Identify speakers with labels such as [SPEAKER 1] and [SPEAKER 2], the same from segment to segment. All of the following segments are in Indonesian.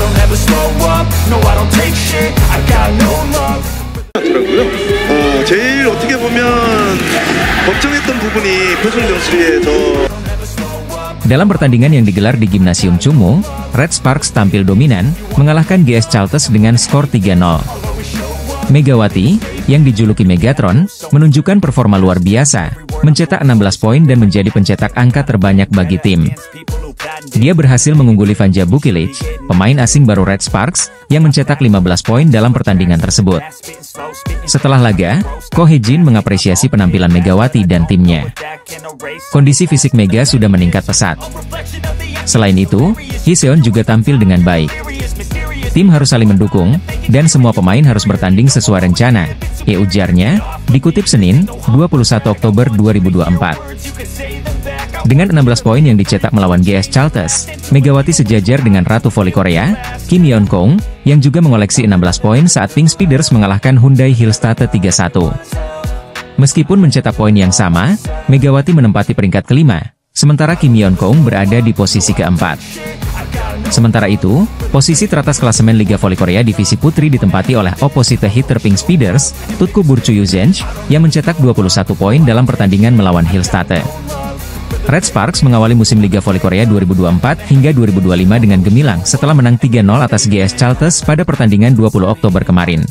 [SPEAKER 1] don't ever slow up, no I don't take shit, I got no love.
[SPEAKER 2] 더라고요. 제일 어떻게 보면 걱정했던 부분이 표승 선수의
[SPEAKER 3] Dalam pertandingan yang digelar di Gimnasium Cumu, Red Sparks tampil dominan, mengalahkan GS Chalters dengan skor 3-0. Megawati, yang dijuluki Megatron, menunjukkan performa luar biasa, mencetak 16 poin dan menjadi pencetak angka terbanyak bagi tim. Dia berhasil mengungguli Vanja Bukilic, pemain asing baru Red Sparks, yang mencetak 15 poin dalam pertandingan tersebut. Setelah laga, Ko Hee-jin mengapresiasi penampilan Megawati dan timnya. Kondisi fisik Mega sudah meningkat pesat. Selain itu, Hee-seon juga tampil dengan baik. Tim harus saling mendukung, dan semua pemain harus bertanding sesuai rencana, ujarnya, dikutip Senin, 21 Oktober 2024. Dengan 16 poin yang dicetak melawan GS Chalters, Megawati sejajar dengan Ratu Voli Korea, Kim Yeon-kong, yang juga mengoleksi 16 poin saat Pink Speeders mengalahkan Hyundai Hillstate 3-1. Meskipun mencetak poin yang sama, Megawati menempati peringkat kelima, sementara Kim Yeon-kong berada di posisi keempat. Sementara itu, posisi teratas klasemen Liga Voli Korea Divisi Putri ditempati oleh opposite hitter Pink Speeders, Tutku Burcu-Yuzench, yang mencetak 21 poin dalam pertandingan melawan Hillstate. Red Sparks mengawali musim Liga Voli Korea 2024 hingga 2025 dengan gemilang setelah menang 3-0 atas GS Chalters pada pertandingan 20 Oktober kemarin.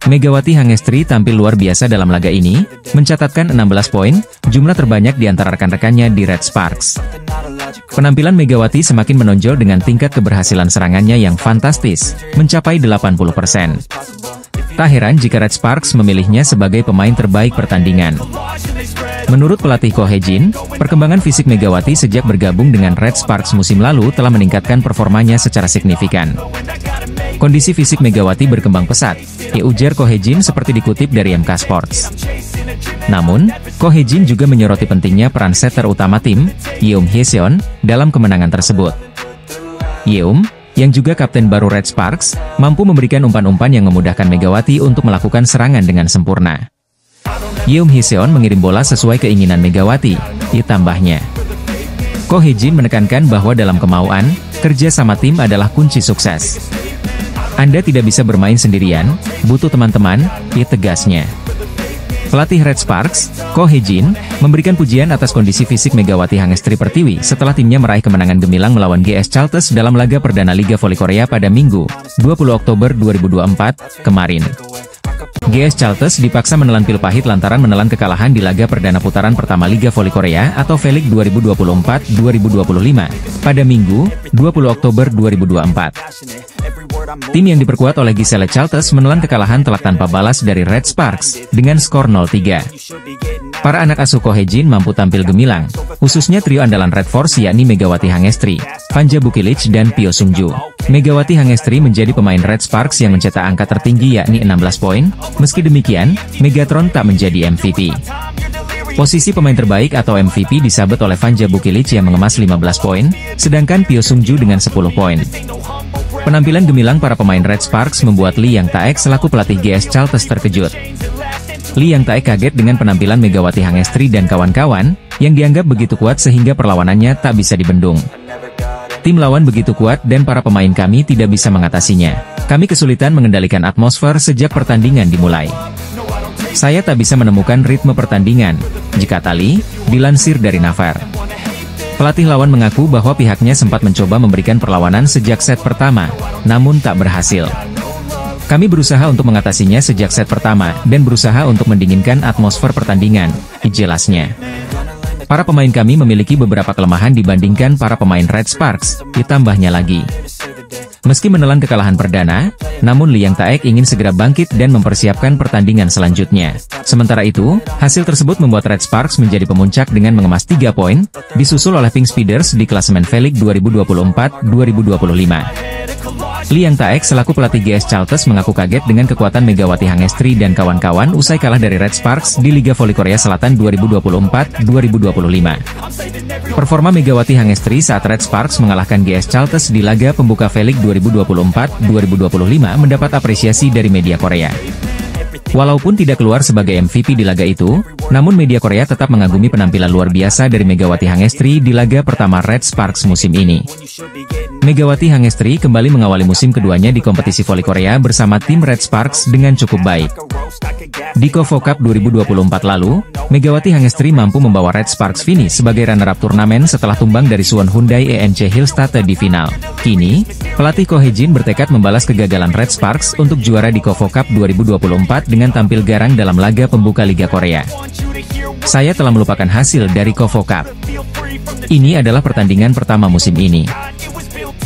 [SPEAKER 3] Megawati Hangestri tampil luar biasa dalam laga ini, mencatatkan 16 poin, jumlah terbanyak di antara rekan-rekannya di Red Sparks. Penampilan Megawati semakin menonjol dengan tingkat keberhasilan serangannya yang fantastis, mencapai 80%. Tak heran jika Red Sparks memilihnya sebagai pemain terbaik pertandingan. Menurut pelatih Ko Hee-jin, perkembangan fisik Megawati sejak bergabung dengan Red Sparks musim lalu telah meningkatkan performanya secara signifikan. Kondisi fisik Megawati berkembang pesat, ujar Ko Hee-jin seperti dikutip dari MK Sports. Namun, Ko Hee-jin juga menyoroti pentingnya peran setter utama tim, Yeom Hee-seon, dalam kemenangan tersebut. Yeom, yang juga kapten baru Red Sparks, mampu memberikan umpan-umpan yang memudahkan Megawati untuk melakukan serangan dengan sempurna. Yeom Hee-seon mengirim bola sesuai keinginan Megawati, ditambahnya. Ko Hee-jin menekankan bahwa dalam kemauan, kerja sama tim adalah kunci sukses. Anda tidak bisa bermain sendirian, butuh teman-teman, tegasnya. Pelatih Red Sparks, Ko Hee-jin, memberikan pujian atas kondisi fisik Megawati Hangestri Pertiwi setelah timnya meraih kemenangan gemilang melawan GS Chalters dalam laga perdana Liga Voli Korea pada Minggu, 20 Oktober 2024, kemarin. GS Chalters dipaksa menelan pil pahit lantaran menelan kekalahan di laga perdana putaran pertama Liga Voli Korea atau V-League 2024-2025 pada Minggu, 20 Oktober 2024. Tim yang diperkuat oleh Giselle Chalters menelan kekalahan telak tanpa balas dari Red Sparks dengan skor 0-3. Para anak asuh Ko Hee-jin mampu tampil gemilang, khususnya trio andalan Red Force yakni Megawati Hangestri, Vanja Bukilic dan Pyo Sung-ju. Megawati Hangestri menjadi pemain Red Sparks yang mencetak angka tertinggi yakni 16 poin, meski demikian, Megatron tak menjadi MVP. Posisi pemain terbaik atau MVP disabet oleh Vanja Bukilic yang mengemas 15 poin, sedangkan Pyo Sung-ju dengan 10 poin. Penampilan gemilang para pemain Red Sparks membuat Lee Yang Taek selaku pelatih GS Chalters terkejut. Lee Yang Taek kaget dengan penampilan Megawati Hangestri dan kawan-kawan, yang dianggap begitu kuat sehingga perlawanannya tak bisa dibendung. Tim lawan begitu kuat dan para pemain kami tidak bisa mengatasinya. Kami kesulitan mengendalikan atmosfer sejak pertandingan dimulai. Saya tak bisa menemukan ritme pertandingan, jika Lee, dilansir dari Naver. Pelatih lawan mengaku bahwa pihaknya sempat mencoba memberikan perlawanan sejak set pertama, namun tak berhasil. Kami berusaha untuk mengatasinya sejak set pertama, dan berusaha untuk mendinginkan atmosfer pertandingan, jelasnya. Para pemain kami memiliki beberapa kelemahan dibandingkan para pemain Red Sparks, ditambahnya lagi. Meski menelan kekalahan perdana, namun Lee Yang Taek ingin segera bangkit dan mempersiapkan pertandingan selanjutnya. Sementara itu, hasil tersebut membuat Red Sparks menjadi pemuncak dengan mengemas 3 poin, disusul oleh Pink Speeders di klasemen V-League 2024-2025. Lee Yang Taek selaku pelatih GS Chalters mengaku kaget dengan kekuatan Megawati Hangestri dan kawan-kawan usai kalah dari Red Sparks di Liga Voli Korea Selatan 2024-2025. Performa Megawati Hangestri saat Red Sparks mengalahkan GS Chalters di laga pembuka V-League 2024-2025 mendapat apresiasi dari media Korea. Walaupun tidak keluar sebagai MVP di laga itu, namun media Korea tetap mengagumi penampilan luar biasa dari Megawati Hangestri di laga pertama Red Sparks musim ini. Megawati Hangestri kembali mengawali musim keduanya di kompetisi voli Korea bersama tim Red Sparks dengan cukup baik. Di KOFO Cup 2024 lalu, Megawati Hangestri mampu membawa Red Sparks finish sebagai runner-up turnamen setelah tumbang dari Suwon Hyundai ENC Hillstatte di final. Kini, pelatih Ko Hye-jin bertekad membalas kegagalan Red Sparks untuk juara di KOFO Cup 2024 dengan tampil garang dalam laga pembuka Liga Korea. Saya telah melupakan hasil dari KOFO Cup. Ini adalah pertandingan pertama musim ini.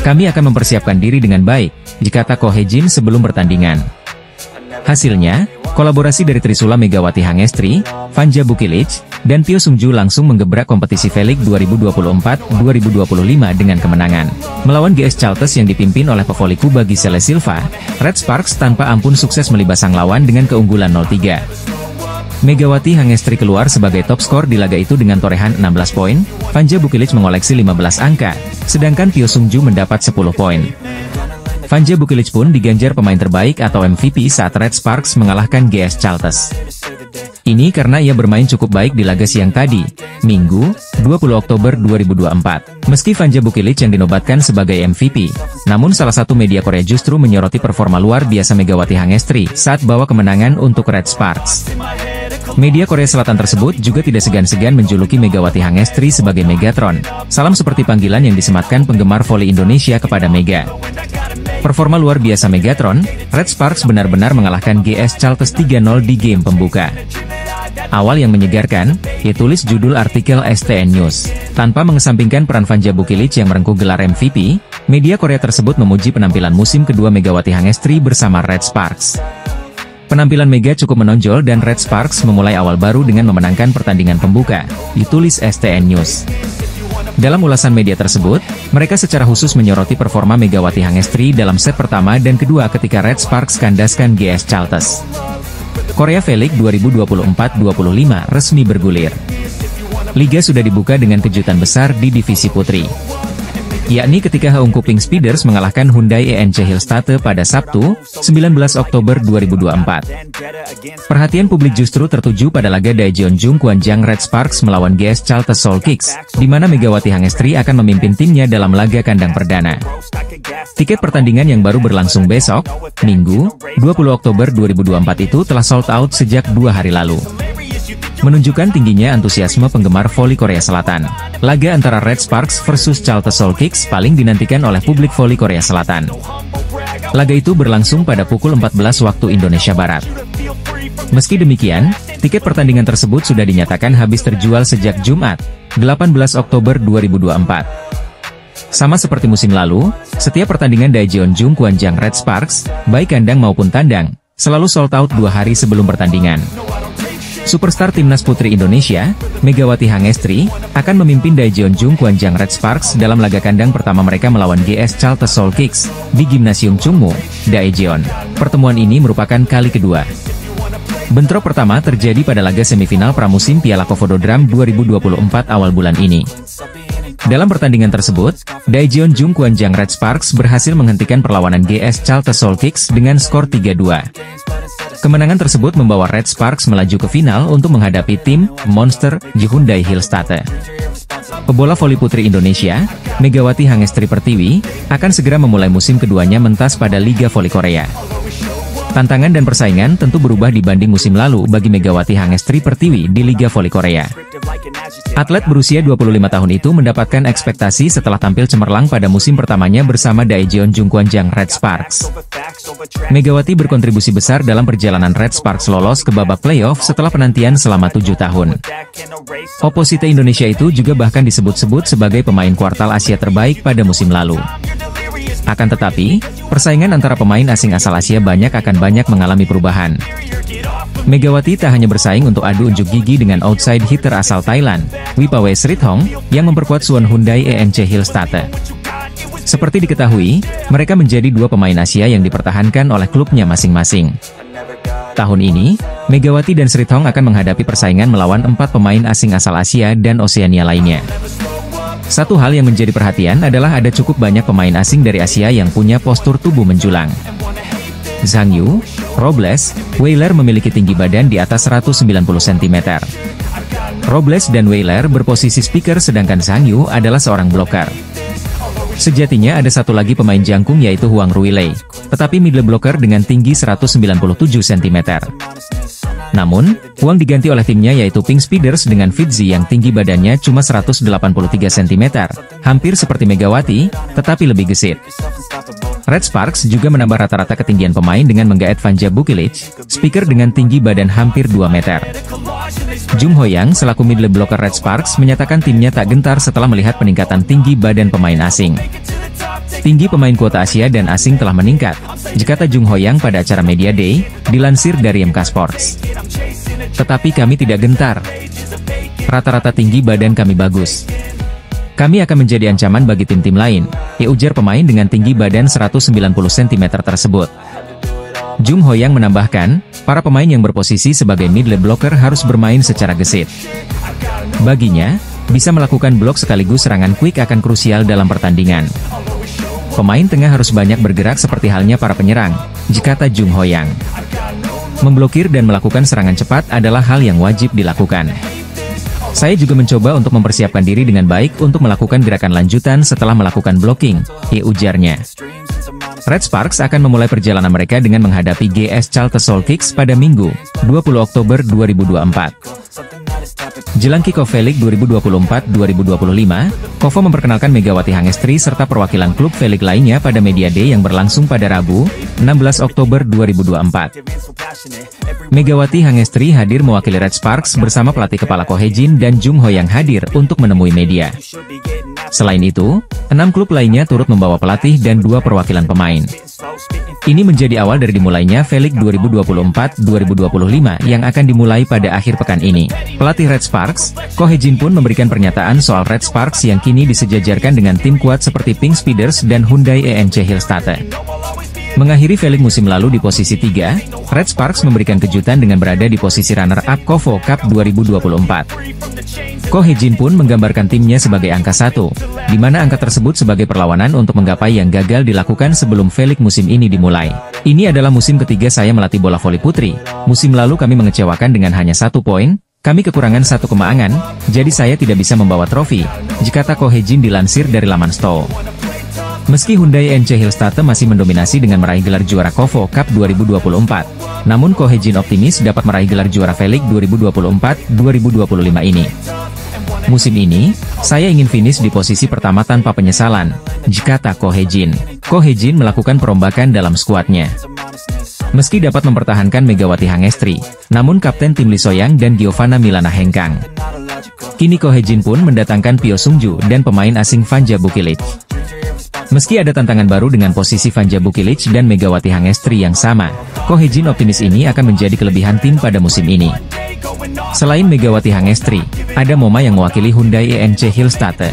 [SPEAKER 3] Kami akan mempersiapkan diri dengan baik, dikata Ko Hye-jin sebelum pertandingan. Hasilnya, kolaborasi dari Trisula Megawati Hangestri, Vanja Bukilic, dan Pyo Sung-ju langsung menggebrak kompetisi V-League 2024-2025 dengan kemenangan. Melawan GS Chalters yang dipimpin oleh pevoli Kuba Giselle Silva, Red Sparks tanpa ampun sukses melibas sang lawan dengan keunggulan 0-3. Megawati Hangestri keluar sebagai top skor di laga itu dengan torehan 16 poin, Vanja Bukilic mengoleksi 15 angka, sedangkan Pyo Sung-ju mendapat 10 poin. Vanja Bukilic pun diganjar pemain terbaik atau MVP saat Red Sparks mengalahkan GS Chalters. Ini karena ia bermain cukup baik di laga siang tadi, Minggu, 20 Oktober 2024. Meski Vanja Bukilic yang dinobatkan sebagai MVP, namun salah satu media Korea justru menyoroti performa luar biasa Megawati Hangestri saat bawa kemenangan untuk Red Sparks. Media Korea Selatan tersebut juga tidak segan-segan menjuluki Megawati Hangestri sebagai Megatron, salam seperti panggilan yang disematkan penggemar voli Indonesia kepada Mega. Performa luar biasa Megatron, Red Sparks benar-benar mengalahkan GS Chalters 3-0 di game pembuka. Awal yang menyegarkan, ia tulis judul artikel STN News. Tanpa mengesampingkan peran Vanja Bukilic yang merengkuh gelar MVP, media Korea tersebut memuji penampilan musim kedua Megawati Hangestri bersama Red Sparks. Penampilan Mega cukup menonjol dan Red Sparks memulai awal baru dengan memenangkan pertandingan pembuka, ditulis STN News. Dalam ulasan media tersebut, mereka secara khusus menyoroti performa Megawati Hangestri dalam set pertama dan kedua ketika Red Sparks kandaskan GS Chalters. Korea V-League 2024-25 resmi bergulir. Liga sudah dibuka dengan kejutan besar di divisi putri, yakni ketika Haeung Pink Speeders mengalahkan Hyundai ENC Hillstatte pada Sabtu, 19 Oktober 2024. Perhatian publik justru tertuju pada laga Daejeon Jungkwanjang Red Sparks melawan GS Chalters Seoul Kicks, di mana Megawati Hangestri akan memimpin timnya dalam laga kandang perdana. Tiket pertandingan yang baru berlangsung besok, Minggu, 20 Oktober 2024 itu telah sold out sejak 2 hari lalu. Menunjukkan tingginya antusiasme penggemar voli Korea Selatan, laga antara Red Sparks versus Chalters Seoul Kicks paling dinantikan oleh publik voli Korea Selatan. Laga itu berlangsung pada pukul 14 waktu Indonesia Barat. Meski demikian, tiket pertandingan tersebut sudah dinyatakan habis terjual sejak Jumat, 18 Oktober 2024. Sama seperti musim lalu, setiap pertandingan Daejeon Jungkwanjang Red Sparks, baik kandang maupun tandang, selalu sold out 2 hari sebelum pertandingan. Superstar Timnas Putri Indonesia, Megawati Hangestri, akan memimpin Daejeon Jungkwanjang Red Sparks dalam laga kandang pertama mereka melawan GS Chalters Seoul Kicks, di Gimnasium Chungmu, Daejeon. Pertemuan ini merupakan kali kedua. Bentrok pertama terjadi pada laga semifinal pramusim Piala Kofodo Drum 2024 awal bulan ini. Dalam pertandingan tersebut, Daejeon Jungkwanjang Red Sparks berhasil menghentikan perlawanan GS Chalters Seoul Kicks dengan skor 3-2. Kemenangan tersebut membawa Red Sparks melaju ke final untuk menghadapi tim Monster Hyundai Hillstatte. Pebola voli putri Indonesia, Megawati Hangestri Pertiwi, akan segera memulai musim keduanya mentas pada Liga Voli Korea. Tantangan dan persaingan tentu berubah dibanding musim lalu bagi Megawati Hangestri Pertiwi di Liga Voli Korea. Atlet berusia 25 tahun itu mendapatkan ekspektasi setelah tampil cemerlang pada musim pertamanya bersama Daejeon Jungkwanjang Red Sparks. Megawati berkontribusi besar dalam perjalanan Red Sparks lolos ke babak playoff setelah penantian selama 7 tahun. Oposite Indonesia itu juga bahkan disebut-sebut sebagai pemain kuartal Asia terbaik pada musim lalu. Akan tetapi, persaingan antara pemain asing asal Asia akan banyak mengalami perubahan. Megawati tak hanya bersaing untuk adu unjuk gigi dengan outside hitter asal Thailand, Wipawe Srithong, yang memperkuat Suwon Hyundai ENC Hillstatte. Seperti diketahui, mereka menjadi 2 pemain Asia yang dipertahankan oleh klubnya masing-masing. Tahun ini, Megawati dan Srithong akan menghadapi persaingan melawan 4 pemain asing asal Asia dan Oseania lainnya. Satu hal yang menjadi perhatian adalah ada cukup banyak pemain asing dari Asia yang punya postur tubuh menjulang. Zhang Yu, Robles, Weyler memiliki tinggi badan di atas 190 cm. Robles dan Weyler berposisi speaker sedangkan Sang Yu adalah seorang blocker. Sejatinya ada satu lagi pemain jangkung yaitu Huang Ruilei, tetapi middle blocker dengan tinggi 197 cm. Namun, Huang diganti oleh timnya yaitu Pink Speeders dengan Fitzy yang tinggi badannya cuma 183 cm, hampir seperti Megawati, tetapi lebih gesit. Red Sparks juga menambah rata-rata ketinggian pemain dengan menggaet Vanja Bukilic, speaker dengan tinggi badan hampir 2 meter. Jung Ho-yang selaku middle blocker Red Sparks menyatakan timnya tak gentar setelah melihat peningkatan tinggi badan pemain asing. Tinggi pemain kuota Asia dan asing telah meningkat, kata Jung Ho-yang pada acara Media Day, dilansir dari MK Sports. Tetapi kami tidak gentar. Rata-rata tinggi badan kami bagus. Kami akan menjadi ancaman bagi tim-tim lain, ujar pemain dengan tinggi badan 190 cm tersebut. Jung Ho-yang menambahkan, para pemain yang berposisi sebagai middle blocker harus bermain secara gesit. Baginya, bisa melakukan blok sekaligus serangan quick akan krusial dalam pertandingan. Pemain tengah harus banyak bergerak seperti halnya para penyerang, kata Jung Ho-yang. Memblokir dan melakukan serangan cepat adalah hal yang wajib dilakukan. Saya juga mencoba untuk mempersiapkan diri dengan baik untuk melakukan gerakan lanjutan setelah melakukan blocking, ujarnya. Red Sparks akan memulai perjalanan mereka dengan menghadapi GS Charlton Soul Kicks pada Minggu, 20 Oktober 2024. Jelang kick-off V-League 2024-2025, Kovo memperkenalkan Megawati Hangestri serta perwakilan klub V-League lainnya pada Media Day yang berlangsung pada Rabu, 16 Oktober 2024. Megawati Hangestri hadir mewakili Red Sparks bersama pelatih kepala Kohejin dan Jung Ho yang hadir untuk menemui media. Selain itu, 6 klub lainnya turut membawa pelatih dan 2 perwakilan pemain. Ini menjadi awal dari dimulainya V-League 2024-2025 yang akan dimulai pada akhir pekan ini. Pelatih Red Sparks, Kohejin pun memberikan pernyataan soal Red Sparks yang kini disejajarkan dengan tim kuat seperti Pink Speeders dan Hyundai ENC Hillstatte. Mengakhiri V-League musim lalu di posisi 3, Red Sparks memberikan kejutan dengan berada di posisi runner-up Kovo Cup 2024. Kohejin pun menggambarkan timnya sebagai angka 1, di mana angka tersebut sebagai perlawanan untuk menggapai yang gagal dilakukan sebelum V-League musim ini dimulai. Ini adalah musim ketiga saya melatih bola voli putri. Musim lalu kami mengecewakan dengan hanya 1 poin, kami kekurangan 1 kemenangan, jadi saya tidak bisa membawa trofi, kata Kohejin dilansir dari laman Stow. Meski Hyundai ENC Hillstatte masih mendominasi dengan meraih gelar juara Kovo Cup 2024, namun Kohejin optimis dapat meraih gelar juara V-League 2024-2025 ini. Musim ini, saya ingin finish di posisi pertama tanpa penyesalan, kata Kohejin. Kohejin melakukan perombakan dalam skuadnya. Meski dapat mempertahankan Megawati Hangestri, namun kapten tim Lee Soyang dan Giovanna Milana hengkang. Kini Kohejin pun mendatangkan Pyo Sungju dan pemain asing Vanja Bukilic. Meski ada tantangan baru dengan posisi Vanja Bukilic dan Megawati Hangestri yang sama, Kohejin optimis ini akan menjadi kelebihan tim pada musim ini. Selain Megawati Hangestri, ada Moma yang mewakili Hyundai ENC Hillstatte.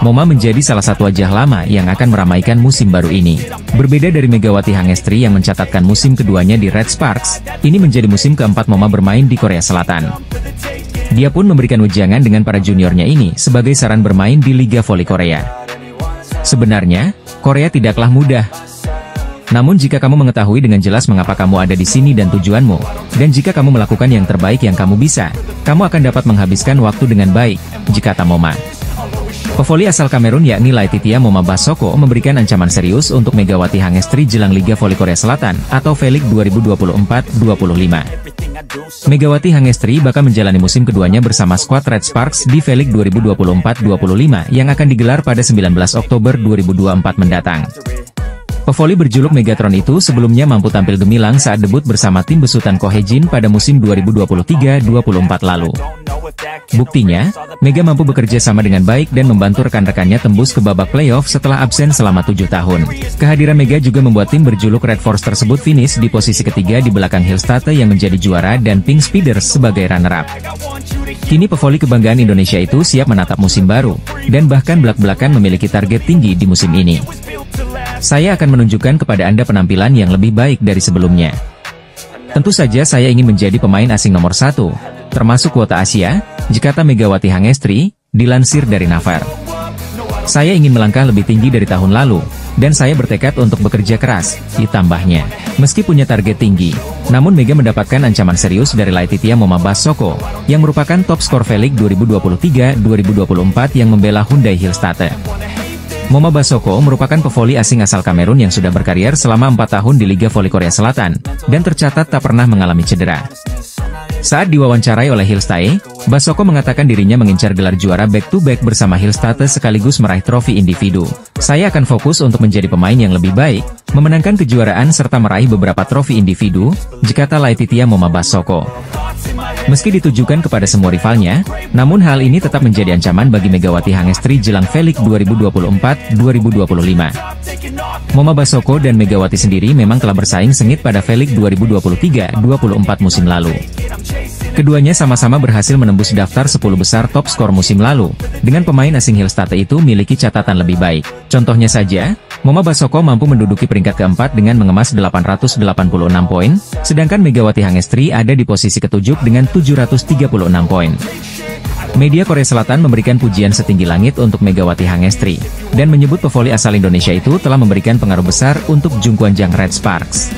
[SPEAKER 3] Moma menjadi salah satu wajah lama yang akan meramaikan musim baru ini. Berbeda dari Megawati Hangestri yang mencatatkan musim keduanya di Red Sparks, ini menjadi musim keempat Moma bermain di Korea Selatan. Dia pun memberikan wejangan dengan para juniornya ini sebagai saran bermain di Liga Voli Korea. Sebenarnya, Korea tidaklah mudah. Namun jika kamu mengetahui dengan jelas mengapa kamu ada di sini dan tujuanmu, dan jika kamu melakukan yang terbaik yang kamu bisa, kamu akan dapat menghabiskan waktu dengan baik, kata Moma. Pevoli asal Kamerun yakni Laetitia Moma Basoko memberikan ancaman serius untuk Megawati Hangestri jelang Liga Voli Korea Selatan atau V-League 2024-25. Megawati Hangestri bakal menjalani musim keduanya bersama skuad Red Sparks di V-League 2024-25 yang akan digelar pada 19 Oktober 2024 mendatang. Pevoli berjuluk Megatron itu sebelumnya mampu tampil gemilang saat debut bersama tim besutan Kohejin pada musim 2023-24 lalu. Buktinya, Mega mampu bekerja sama dengan baik dan membantu rekan-rekannya tembus ke babak playoff setelah absen selama 7 tahun. Kehadiran Mega juga membuat tim berjuluk Red Force tersebut finish di posisi ketiga di belakang Hillstatte yang menjadi juara dan Pink Speeders sebagai runner-up. Kini pevoli kebanggaan Indonesia itu siap menatap musim baru, dan bahkan belak-belakan memiliki target tinggi di musim ini. Saya akan menunjukkan kepada Anda penampilan yang lebih baik dari sebelumnya. Tentu saja saya ingin menjadi pemain asing nomor 1, termasuk kuota Asia, kata Megawati Hangestri, dilansir dari Naver. Saya ingin melangkah lebih tinggi dari tahun lalu, dan saya bertekad untuk bekerja keras, ditambahnya. Meski punya target tinggi, namun Mega mendapatkan ancaman serius dari Laetitia Moma Bassoko, yang merupakan top skor V-League 2023-2024 yang membela Hyundai Hillstatte. Moma Bassoko merupakan pevoli asing asal Kamerun yang sudah berkarier selama 4 tahun di Liga Voli Korea Selatan, dan tercatat tak pernah mengalami cedera. Saat diwawancarai oleh Hillstatte, Bassoko mengatakan dirinya mengincar gelar juara back-to-back bersama Hillstatte sekaligus meraih trofi individu. Saya akan fokus untuk menjadi pemain yang lebih baik, memenangkan kejuaraan serta meraih beberapa trofi individu, kata Laetitia Moma Bassoko. Meski ditujukan kepada semua rivalnya, namun hal ini tetap menjadi ancaman bagi Megawati Hangestri jelang V-League 2024-2025. Moma Bassoko dan Megawati sendiri memang telah bersaing sengit pada V-League 2023-24 musim lalu. Keduanya sama-sama berhasil menembus daftar 10 besar top skor musim lalu, dengan pemain asing Hillstatte itu memiliki catatan lebih baik. Contohnya saja, Moma Bassoko mampu menduduki peringkat keempat dengan mengemas 886 poin, sedangkan Megawati Hangestri ada di posisi ketujuh dengan 736 poin. Media Korea Selatan memberikan pujian setinggi langit untuk Megawati Hangestri, dan menyebut pevoli asal Indonesia itu telah memberikan pengaruh besar untuk Jungkwanjang Red Sparks.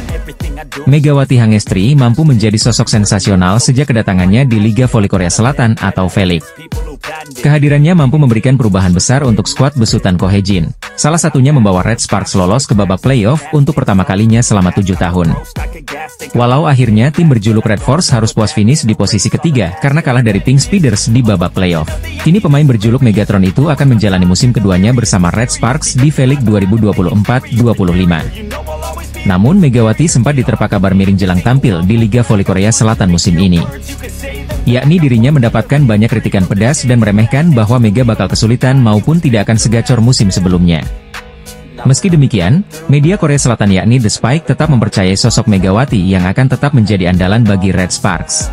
[SPEAKER 3] Megawati Hangestri mampu menjadi sosok sensasional sejak kedatangannya di Liga Voli Korea Selatan atau V-League. Kehadirannya mampu memberikan perubahan besar untuk skuad besutan Ko Hae-jin, salah satunya membawa Red Sparks lolos ke babak playoff untuk pertama kalinya selama 7 tahun. Walau akhirnya tim berjuluk Red Force harus puas finish di posisi ketiga karena kalah dari Pink Speeders di babak playoff. Kini pemain berjuluk Megatron itu akan menjalani musim keduanya bersama Red Sparks di V-League 2024-25. Namun Megawati sempat diterpa kabar miring jelang tampil di Liga Voli Korea Selatan musim ini. Yakni dirinya mendapatkan banyak kritikan pedas dan meremehkan bahwa Mega bakal kesulitan maupun tidak akan segacor musim sebelumnya. Meski demikian, media Korea Selatan yakni The Spike tetap mempercayai sosok Megawati yang akan tetap menjadi andalan bagi Red Sparks.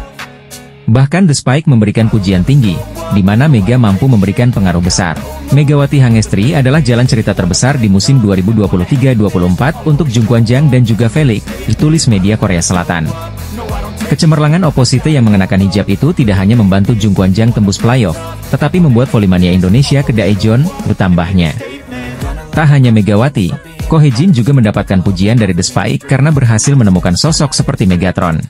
[SPEAKER 3] Bahkan The Spike memberikan pujian tinggi, di mana Mega mampu memberikan pengaruh besar. Megawati Hangestri adalah jalan cerita terbesar di musim 2023-24 untuk Jungkwanjang dan juga V-League, ditulis media Korea Selatan. Kecemerlangan oposite yang mengenakan hijab itu tidak hanya membantu Jungkwanjang tembus playoff, tetapi membuat volimania Indonesia ke Daejeon, bertambahnya. Tak hanya Megawati, Ko Hae-jin juga mendapatkan pujian dari The Spike karena berhasil menemukan sosok seperti Megatron.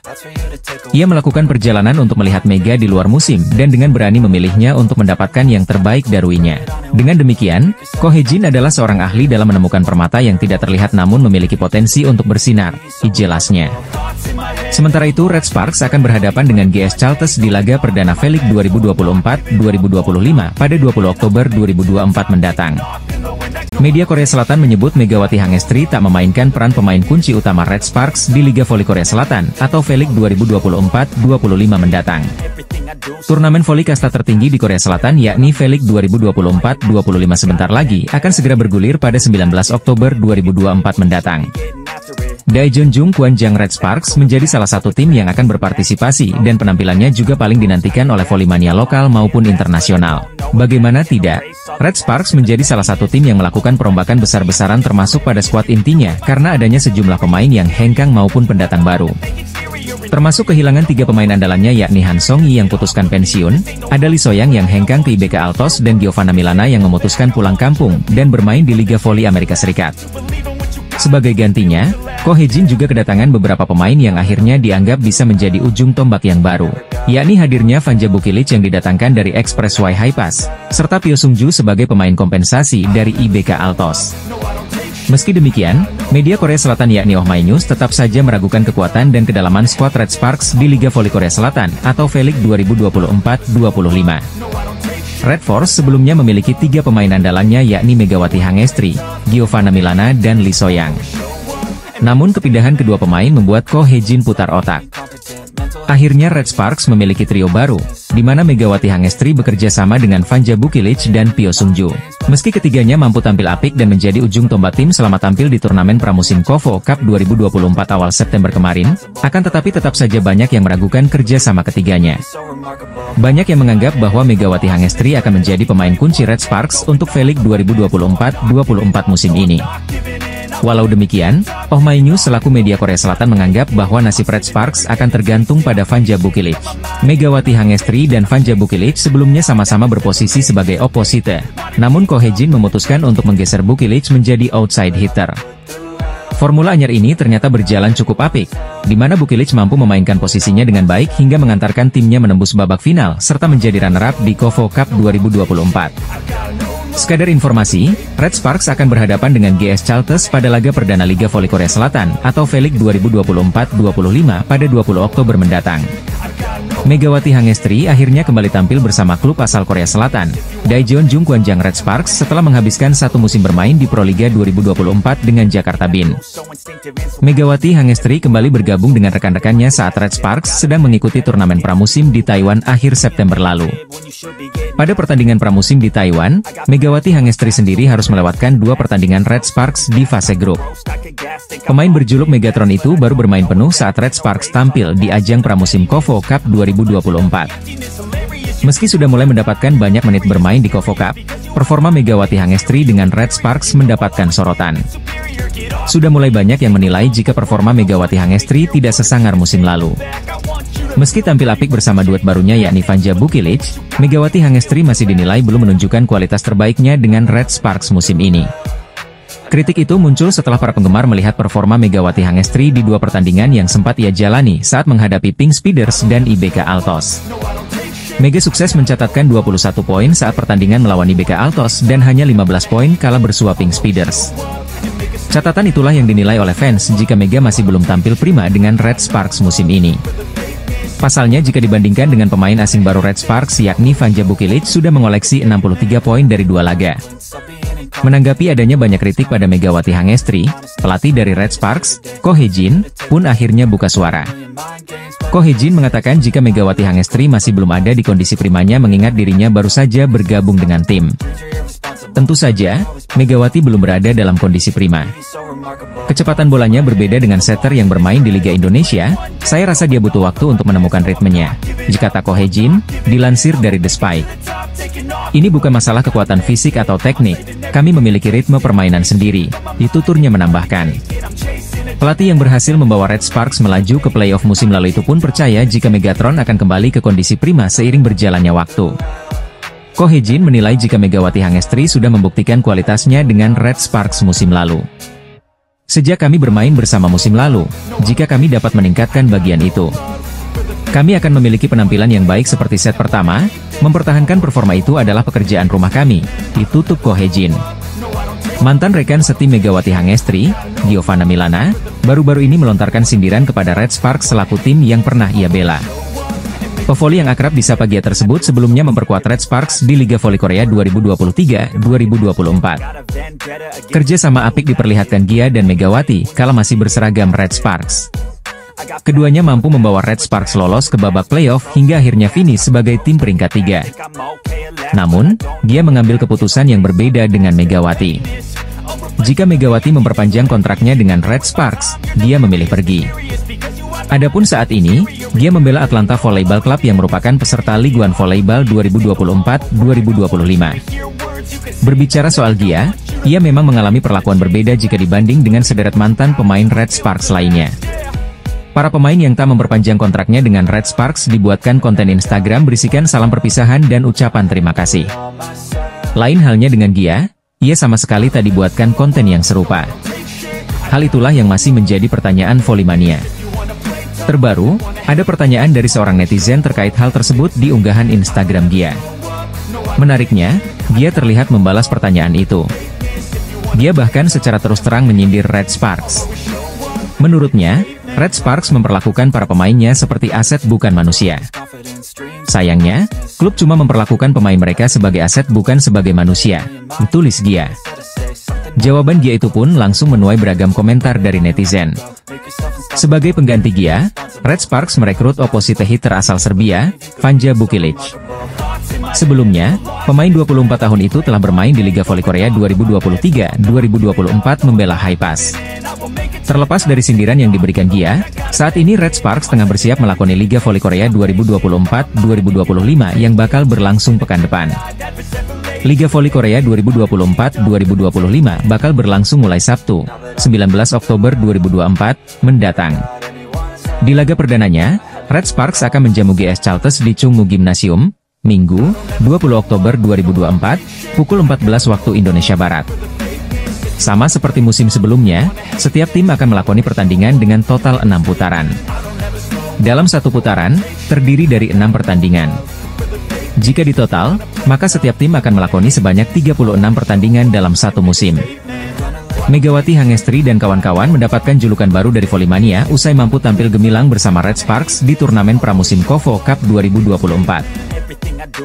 [SPEAKER 3] Ia melakukan perjalanan untuk melihat Mega di luar musim dan dengan berani memilihnya untuk mendapatkan yang terbaik darinya. Dengan demikian, Ko Hae-jin adalah seorang ahli dalam menemukan permata yang tidak terlihat namun memiliki potensi untuk bersinar, jelasnya. Sementara itu Red Sparks akan berhadapan dengan GS Chalters di laga perdana V-League 2024-2025 pada 20 Oktober 2024 mendatang. Media Korea Selatan menyebut Megawati Hangestri tak memainkan peran pemain kunci utama Red Sparks di Liga Voli Korea Selatan atau V-League 2024-25 mendatang. Turnamen voli kasta tertinggi di Korea Selatan yakni V-League 2024-25 sebentar lagi akan segera bergulir pada 19 Oktober 2024 mendatang. Daejeon Jungkwanjang Red Sparks menjadi salah satu tim yang akan berpartisipasi dan penampilannya juga paling dinantikan oleh volimania lokal maupun internasional. Bagaimana tidak, Red Sparks menjadi salah satu tim yang melakukan perombakan besar-besaran termasuk pada skuad intinya karena adanya sejumlah pemain yang hengkang maupun pendatang baru. Termasuk kehilangan 3 pemain andalannya yakni Han Song-yi yang putuskan pensiun, ada Lee So-young yang hengkang ke IBK Altos dan Giovanna Milana yang memutuskan pulang kampung dan bermain di Liga Voli Amerika Serikat. Sebagai gantinya, Ko Hae-jin juga kedatangan beberapa pemain yang akhirnya dianggap bisa menjadi ujung tombak yang baru, yakni hadirnya Vanja Bukilic yang didatangkan dari Express Y High Pass, serta Pyo Sung-ju sebagai pemain kompensasi dari IBK Altos. Meski demikian, media Korea Selatan yakni Oh My News tetap saja meragukan kekuatan dan kedalaman skuad Red Sparks di Liga Voli Korea Selatan atau V-League 2024-25. Red Force sebelumnya memiliki 3 pemain andalannya yakni Megawati Hangestri, Giovanna Milana dan Lee So-young. Namun kepindahan kedua pemain membuat Ko Hae-jin putar otak. Akhirnya Red Sparks memiliki trio baru, di mana Megawati Hangestri bekerja sama dengan Vanja Bukilic dan Pyo Sung-ju. Meski ketiganya mampu tampil apik dan menjadi ujung tombak tim selama tampil di turnamen pramusim KOFO Cup 2024 awal September kemarin, akan tetapi tetap saja banyak yang meragukan kerja sama ketiganya. Banyak yang menganggap bahwa Megawati Hangestri akan menjadi pemain kunci Red Sparks untuk V-League 2024-24 musim ini. Walau demikian, Oh My News selaku media Korea Selatan menganggap bahwa nasib Red Sparks akan tergantung pada Fanja Bukillich. Megawati Hangestri dan Fanja Bukillich sebelumnya sama-sama berposisi sebagai opposite. Namun Ko Hye-jin memutuskan untuk menggeser Bukillich menjadi outside hitter. Formula anyar ini ternyata berjalan cukup apik, di mana Bukillich mampu memainkan posisinya dengan baik hingga mengantarkan timnya menembus babak final serta menjadi runner-up di KOFO Cup 2024. Sekadar informasi, Red Sparks akan berhadapan dengan GS Chalters pada laga perdana Liga Voli Korea Selatan atau V-League 2024-25 pada 20 Oktober mendatang. Megawati Hangestri akhirnya kembali tampil bersama klub asal Korea Selatan, Daejeon Jungkwanjang Red Sparks setelah menghabiskan satu musim bermain di Proliga 2024 dengan Jakarta Bin. Megawati Hangestri kembali bergabung dengan rekan-rekannya saat Red Sparks sedang mengikuti turnamen pramusim di Taiwan akhir September lalu. Pada pertandingan pramusim di Taiwan, Megawati Hangestri sendiri harus melewatkan 2 pertandingan Red Sparks di fase grup. Pemain berjuluk Megatron itu baru bermain penuh saat Red Sparks tampil di ajang pramusim KOFO Cup 2024. Meski sudah mulai mendapatkan banyak menit bermain di KOFO Cup, performa Megawati Hangestri dengan Red Sparks mendapatkan sorotan. Sudah mulai banyak yang menilai jika performa Megawati Hangestri tidak sesangar musim lalu. Meski tampil apik bersama duet barunya yakni Fanja Bukillich, Megawati Hangestri masih dinilai belum menunjukkan kualitas terbaiknya dengan Red Sparks musim ini. Kritik itu muncul setelah para penggemar melihat performa Megawati Hangestri di 2 pertandingan yang sempat ia jalani saat menghadapi Pink Speeders dan IBK Altos. Mega sukses mencatatkan 21 poin saat pertandingan melawan IBK Altos dan hanya 15 poin kala bersua Pink Speeders. Catatan itulah yang dinilai oleh fans jika Mega masih belum tampil prima dengan Red Sparks musim ini. Pasalnya jika dibandingkan dengan pemain asing baru Red Sparks yakni Fanja Bukillich sudah mengoleksi 63 poin dari 2 laga. Menanggapi adanya banyak kritik pada Megawati Hangestri, pelatih dari Red Sparks, Ko Hye-jin, pun akhirnya buka suara. Ko Hye-jin mengatakan jika Megawati Hangestri masih belum ada di kondisi primanya mengingat dirinya baru saja bergabung dengan tim. Tentu saja, Megawati belum berada dalam kondisi prima. Kecepatan bolanya berbeda dengan setter yang bermain di Liga Indonesia, saya rasa dia butuh waktu untuk menemukan ritmenya. Jika Ko Hye-jin, dilansir dari The Spike. Ini bukan masalah kekuatan fisik atau teknik, kami memiliki ritme permainan sendiri, tuturnya menambahkan. Pelatih yang berhasil membawa Red Sparks melaju ke playoff musim lalu itu pun percaya jika Megatron akan kembali ke kondisi prima seiring berjalannya waktu. Ko Hye-jin menilai jika Megawati Hangestri sudah membuktikan kualitasnya dengan Red Sparks musim lalu. Sejak kami bermain bersama musim lalu, jika kami dapat meningkatkan bagian itu, kami akan memiliki penampilan yang baik seperti set pertama, mempertahankan performa itu adalah pekerjaan rumah kami, ditutup Ko Hye-jin. Mantan rekan setim Megawati Hangestri, Giovanna Milana, baru-baru ini melontarkan sindiran kepada Red Sparks selaku tim yang pernah ia bela. Pevoli yang akrab disapa Gia tersebut sebelumnya memperkuat Red Sparks di Liga Voli Korea 2023-2024. Kerja sama apik diperlihatkan Gia dan Megawati kala masih berseragam Red Sparks. Keduanya mampu membawa Red Sparks lolos ke babak playoff hingga akhirnya finish sebagai tim peringkat 3. Namun, Gia mengambil keputusan yang berbeda dengan Megawati. Jika Megawati memperpanjang kontraknya dengan Red Sparks, Gia memilih pergi. Adapun saat ini, Gia membela Atlanta Volleyball Club yang merupakan peserta Ligue 1 Volleyball 2024-2025. Berbicara soal Gia, ia memang mengalami perlakuan berbeda jika dibanding dengan sederet mantan pemain Red Sparks lainnya. Para pemain yang tak memperpanjang kontraknya dengan Red Sparks dibuatkan konten Instagram berisikan salam perpisahan dan ucapan terima kasih. Lain halnya dengan Gia, ia sama sekali tak dibuatkan konten yang serupa. Hal itulah yang masih menjadi pertanyaan Volley-mania. Terbaru, ada pertanyaan dari seorang netizen terkait hal tersebut di unggahan Instagram Gia. Menariknya, Gia terlihat membalas pertanyaan itu. Gia bahkan secara terus terang menyindir Red Sparks. Menurutnya, Red Sparks memperlakukan para pemainnya seperti aset bukan manusia. Sayangnya, klub cuma memperlakukan pemain mereka sebagai aset bukan sebagai manusia, tulis Gia. Jawaban Gia itu pun langsung menuai beragam komentar dari netizen. Sebagai pengganti Gia, Red Sparks merekrut opposite hitter asal Serbia, Fanja Bukillich. Sebelumnya, pemain 24 tahun itu telah bermain di Liga Voli Korea 2023-2024 membela Haepas. Terlepas dari sindiran yang diberikan Gia, saat ini Red Sparks tengah bersiap melakoni Liga Voli Korea 2024-2025 yang bakal berlangsung pekan depan. Liga Voli Korea 2024-2025 bakal berlangsung mulai Sabtu, 19 Oktober 2024, mendatang. Di laga perdananya, Red Sparks akan menjamu GS Chalters di Chungmu Gymnasium, Minggu, 20 Oktober 2024, pukul 14 waktu Indonesia Barat. Sama seperti musim sebelumnya, setiap tim akan melakoni pertandingan dengan total 6 putaran. Dalam satu putaran, terdiri dari 6 pertandingan. Jika ditotal, maka setiap tim akan melakoni sebanyak 36 pertandingan dalam satu musim. Megawati Hangestri dan kawan-kawan mendapatkan julukan baru dari Volley-mania usai mampu tampil gemilang bersama Red Sparks di turnamen pramusim KOFO Cup 2024.